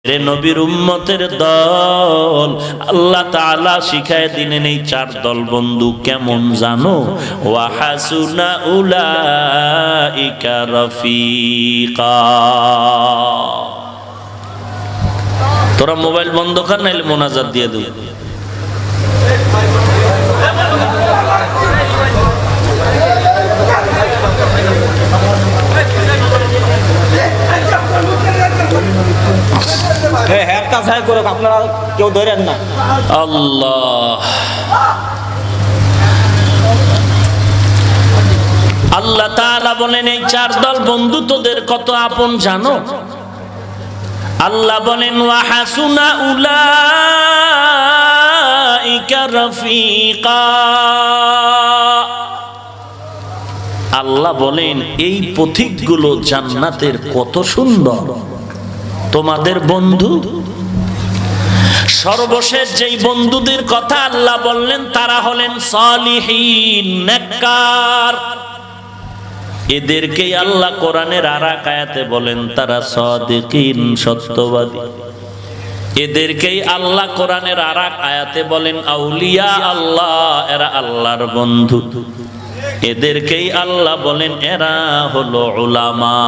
রে নবীর উম্মতের দল, আল্লাহ তাআলা শিখায় দিলেন এই চার দল বন্ধু কেমন জানো? ওয়া হাসুনা উলাইকা রফিকা। তোরা মোবাইল বন্ধ কর, নাইলে মোনাজাত দিয়ে দেব। আপনারা কেউ ধরেন না। আল্লাহ আল্লাহ তাআলা বলেন এই চার দল বন্ধু তোদের কত আপন জানো? আল্লাহ বলেন ওয়া হাসুনা উলাইকা রফিকা। আল্লাহ বলেন এই পথিকগুলো জান্নাতের কত সুন্দর, তোমাদের বন্ধু। সর্বশেষ যেই বন্ধুদের কথা আল্লাহ বললেন তারা হলেন সালিহিন, নেককার। এদেরকেই আল্লাহ কোরআনের আরেক আয়াতে বলেন তারা সাদিকিন, সত্যবাদী। এদেরকেই আল্লাহ কোরআনের আরেক আয়াতে বলেন আউলিয়া আল্লাহ, এরা আল্লাহর বন্ধু। এদেরকেই আল্লাহ বলেন এরা হলো উলামা।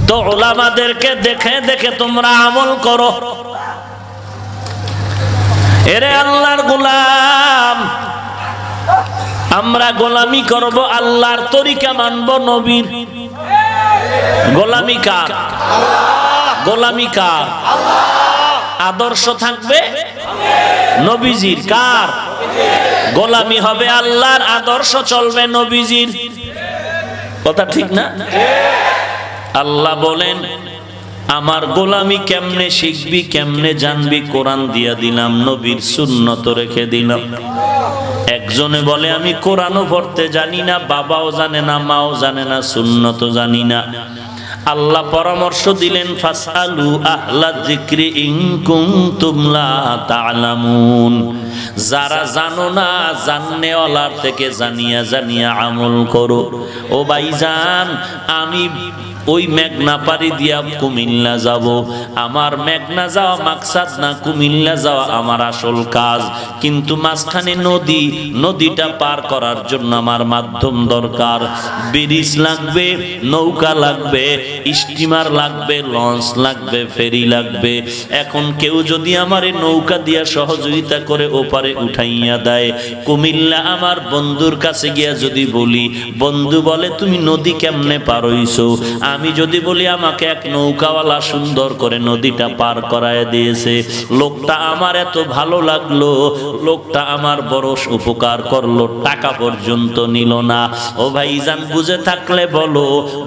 তো উলামাদেরকে দেখে দেখে তোমরা আমল করো। এরে আল্লাহর গোলাম, আমরা গোলামি করব, আল্লাহর তরিকা মানব, নবীর। গোলামি কার? গোলামি কার? আদর্শ থাকবে নবীজির। কার? গোলামি হবে আল্লাহর, আদর্শ চলবে নবীজির। কথা ঠিক না? আল্লাহ বলেন আমার গোলামি কেমনে শিখবি, কেমনে জানবি? কোরআন দিয়া দিলাম, নবীর সুন্নত রেখে দিলাম। একজনে বলে আমি কোরআনও পড়তে জানি না, বাবাও জানে না, মাও জানে না, সুন্নতও জানি না। আল্লাহ পরামর্শ দিলেন ফাসআলু আহলা যিকরি ইন কুনতুম লা তা'লামুন। যারা জানো না, জাননেওয়ালার থেকে জানিয়া জানিয়া আমল করো। ও ভাইজান, আমি ওই মেঘনা পাড়ি দিয়া কুমিল্লা যাব। আমার মেঘনা যাওয়া মাকসাদ না, কুমিল্লা যাওয়া আমার আসল কাজ। কিন্তু মাঝখানে নদী, নদীটা পার করার জন্য আমার মাধ্যম দরকার। ব্রিজ লাগবে, নৌকা লাগবে, স্টিমার লাগবে, লঞ্চ লাগবে, ফেরি লাগবে। এখন কেউ যদি আমারে নৌকা দিয়া সহযোগিতা করে ওপারে উঠাইয়া দেয়, কুমিল্লা আমার বন্ধুর কাছে গিয়া যদি বলি, বন্ধু বলে তুমি নদী কেমনে পার হইছো? আমি যদি বলি আমাকে এক নৌকাওয়ালা সুন্দর করে নদীটা পার করায় দিয়েছে, লোকটা আমার এত ভালো লাগলো, লোকটা আমার বড় উপকার করলো, টাকা পর্যন্ত নিল না। ও ভাইজান, বুঝে থাকলে বলো,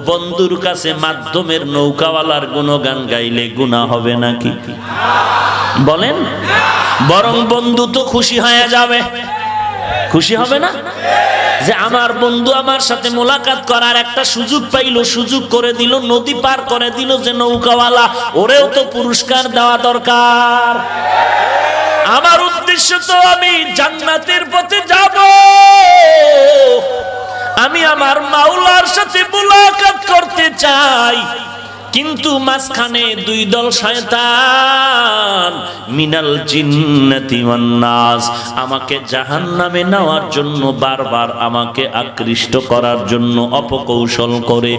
বন্ধুর কাছে মাধ্যমের নৌকাওয়ালার গুণগান গাইলে গুনাহ হবে নাকি? বলেন। বরং বন্ধু তো খুশি হয়ে যাবে। খুশি হবে না যে আমার বন্ধু আমার সাথে মোলাকাত করার একটা সুযোগ পাইলো, সুযোগ করে দিল, নদী পার করে দিল, যে নৌকাওয়ালা, ওরেও তো পুরস্কার দেওয়া দরকার। আমার উদ্দেশ্য তো আমি জান্নাতের পথে যাব, আমি আমার মাওলার সাথে মোলাকাত করতে চাই। কিন্তু মাঝখানে দুই দল শয়তান, মিনাল জিন্নাতি ওয়ান নাস, আমাকে জাহান্নামে নেওয়ার জন্য, বারবার আমাকে আকৃষ্ট করার জন্য অপকৌশল করে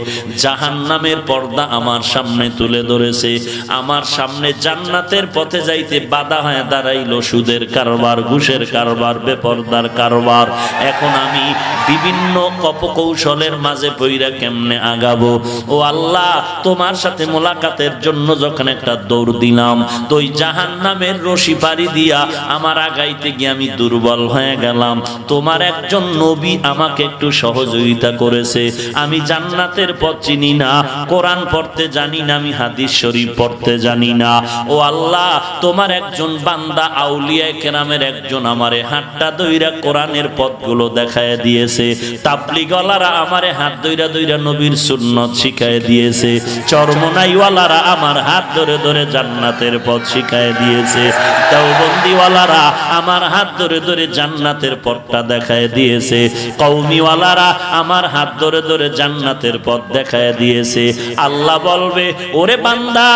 জাহান্নামের পর্দা আমার সামনে তুলে ধরেছে। আমার সামনে জান্নাতের পথে যাইতে বাধা হয়ে দাঁড়াইলো সুদের কারবার, ঘুষের কারবার, বেপরদার কারবার। এখন আমি বিভিন্ন অপকৌশলের মাঝে পইরা কেমনে আগাবো? ও আল্লাহ, তোমার সাথে মোলাকাতের জন্য যখন একটা দৌড় দিলাম, তো ওই জাহান্নামের রশি পাড়ি দিয়া আমার আগাইতে গিয়ে আমি দুর্বল হয়ে গেলাম। তোমার একজন নবী আমাকে একটু সহযোগিতা করেছে। আমি জান্নাতের পথ চিনি না, কোরআন পড়তে জানি না, আমি হাদিস শরীফ পড়তে জানি না। ও আল্লাহ, তোমার একজন বান্দা আউলিয়া কেরামের একজন আমারে হাতটা ধইরা কোরআনের পথগুলো দেখায় দিয়েছে। তাবলীগওয়ালারা আমারে হাত ধইরা ধইরা নবীর সুন্নত শিখায় দিয়েছে। চর চরমনাইওয়ালারা আমার হাত ধরে ধরে জান্নাতের পথ শিখায় দিয়েছে, দেওবন্দিওয়ালারা আমার হাত ধরে ধরে জান্নাতের পথটা দেখায় দিয়েছে, কওমিওয়ালারা আমার হাত ধরে ধরে জান্নাতের পথ দেখায় দিয়েছে। আল্লাহ বলবে, ওরে বান্দা,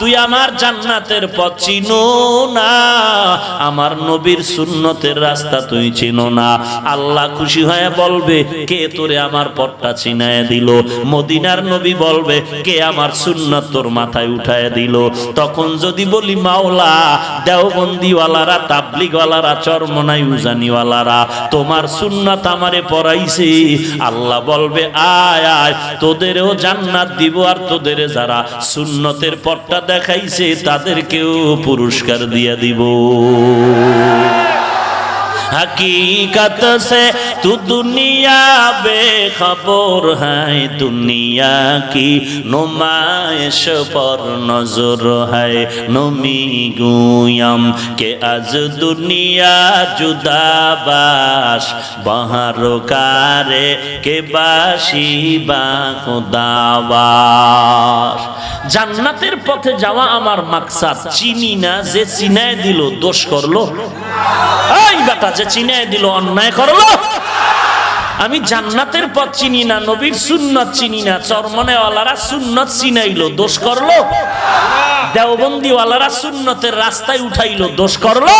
তুই আমার জান্নাতের পথ চিনো না, আমার নবীর সুন্নতের রাস্তা তুই চিনো না। আল্লাহ খুশি হয়ে বলবে, কে তোরে আমার পথটা চিনায় দিল? মদিনার নবী বলবে, কে আমার সুন্নত তোর মাথায় উঠায় দিল? তখন যদি বলি, মাওলা, দেওবন্দিওয়ালারা, তাবলিগওয়ালারা, চরমনাই উজানিওয়ালারা তোমার সুন্নাত আমারে পড়াইছে, আল্লাহ বলবে, আয় আয়, তোদেরও জান্নাত দিব, আর তোদের যারা সুন্নতের পথটা দেখাইছে তাদেরকেও পুরস্কার দিয়ে দিব। हकीकत से तू दुनिया बेखबर है, दुनिया की नुमाइश पर नजर है। नमी गुयम के आज दुनिया जुदा बाश, बाहर कारे के बाशी बा खुदाबाश। জান্নাতের পথে যাওয়া আমার মাকসাদ, চিনি না, যে চিনায় দিল দোষ করলো, এই বেটা যে চিনায় দিল অন্যায় করলো। আমি জান্নাতের পথ চিনি না, নবীর সুন্নত চিনি না, চরমনাইওয়ালারা সুন্নত চিনাইলো, দোষ করলো? দেওবন্দিওয়ালারা সুন্নতের রাস্তায় উঠাইলো, দোষ করলো?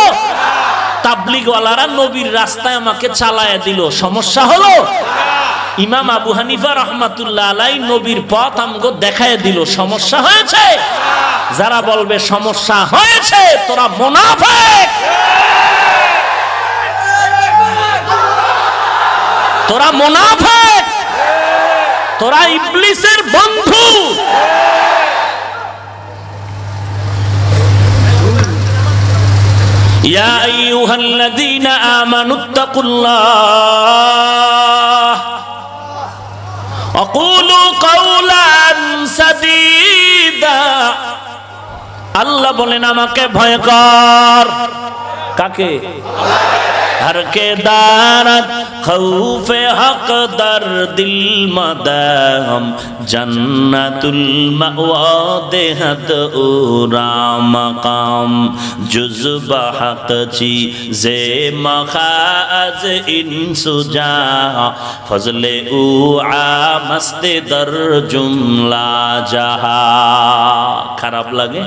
তাবলিগওয়ালারা নবীর রাস্তায় আমাকে চালায় দিল, সমস্যা হলো? ইমাম আবু হানিফা রহমাতুল্লাহ আলাইহি নবীর পথ আমগো দেখায় দিল, সমস্যা হয়েছে? যারা বলবে সমস্যা হয়েছে, তোরা মুনাফিক, তোরা মুনাফিক, তোরা ইবলিসের বন্ধু। ইয়া আইয়ুহাল্লাযীনা আমানুত্তাকুল্লাহ আকুলু কাওলান সাদীদা। আল্লাহ বলেন, আমাকে ভয় কর। কাকে? हर के दारत खौफे हक दर दिल मदाम, जन्नतुल मअवा देहत उरा मकाम, जुज़ब हक ची जे मखाज इंसुजा, फजले उ मस्त दर जुमला जहा। খারাপ লাগে?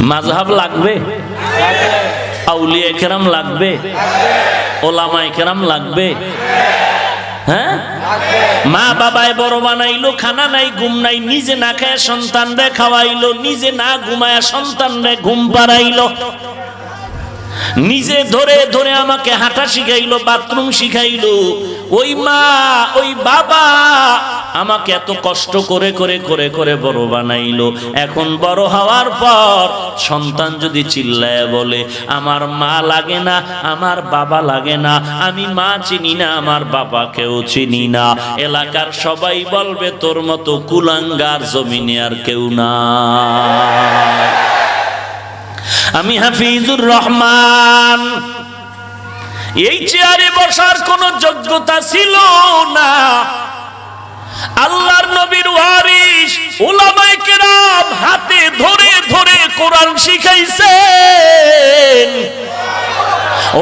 মাযহাব লাগবে, আউলিয়া কেরাম লাগবে, ওলামায়ে কেরাম লাগবে, হ্যাঁ? মা বাবায় বড় বানাইলো, খানা নাই ঘুম নাই, নিজে না খায় সন্তান রে খাওয়াইলো, নিজে না ঘুমায় সন্তান রে ঘুম পাড়াইলো, নিজে ধরে ধরে আমাকে হাঁটা শিখাইলো, বাথরুম শিখাইলো। ওই মা ওই বাবা আমাকে এত কষ্ট করে করে করে করে বড় বানাইলো। এখন বড় হওয়ার পর সন্তান যদি চিল্লায় বলে, আমার মা লাগে না, আমার বাবা লাগে না, আমি মা চিনি না, আমার বাবাকেও চিনি না, এলাকার সবাই বলবে তোর মতো কুলাঙ্গার জমিনে আর কেউ না। আমি হাফিজুর রহমান, এই চেয়ারে বসার কোন যোগ্যতা ছিল না। আল্লাহর নবীর ওয়ারিস উলামায়ে কেরাম হাতে ধরে ধরে কোরআন শিখাইছেন।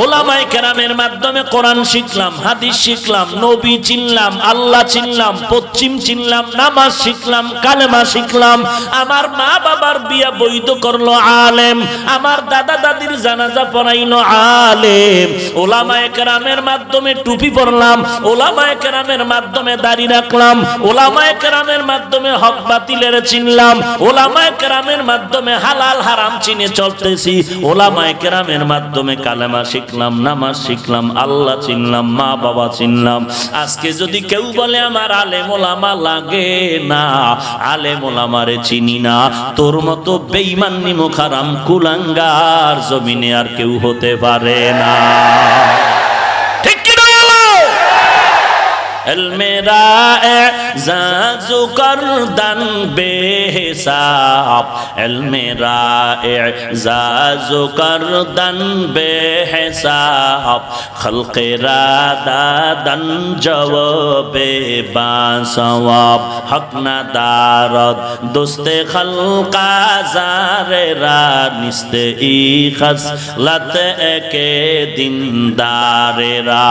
ওলামায়ে কেরামের মাধ্যমে কোরআন শিখলাম, হাদিস শিখলাম, নবী চিনলাম, আল্লাহ চিনলাম, পশ্চিম চিনলাম, নামাজ শিখলাম, কালেমা শিখলাম। আমার মা বাবার বিয়া বৈধ করলো আলেম, আমার দাদা দাদির জানাজা পড়াইলো আলেম। ওলামায়ে কেরামের মাধ্যমে টুপি পরলাম, ওলামায়ে কেরামের মাধ্যমে দাড়ি রাখলাম, ওলামায়ে কেরামের মাধ্যমে হক বাতিলের চিনলাম, ওলামায়ে কেরামের মাধ্যমে হালাল হারাম চিনে চলতেছি, ওলামায়ে কেরামের মাধ্যমে কালেমা শিখলাম, নামাজ শিখলাম, আল্লাহ চিনলাম, মা বাবা চিনলাম। আজকে যদি কেউ বলে আমার আলেম ওলামা লাগে না, আলেম ওলামারে চিনি না, তোর মতো বেঈমান নিমুখ হারাম কুলাঙ্গার জমিনে আর কেউ হতে পারে না। ঠিক কি না? इल्मे राइज़ाज़ु करदन बेहिसाब इल्मे राइज़ाज़ु करदन बेहिसाब खल्क़े रादादन जवाबे बासवाब हक ना दारद दोस्ते खल्क़ा ज़ारे रा निस्ते ई खसलत के दिनदारे रा।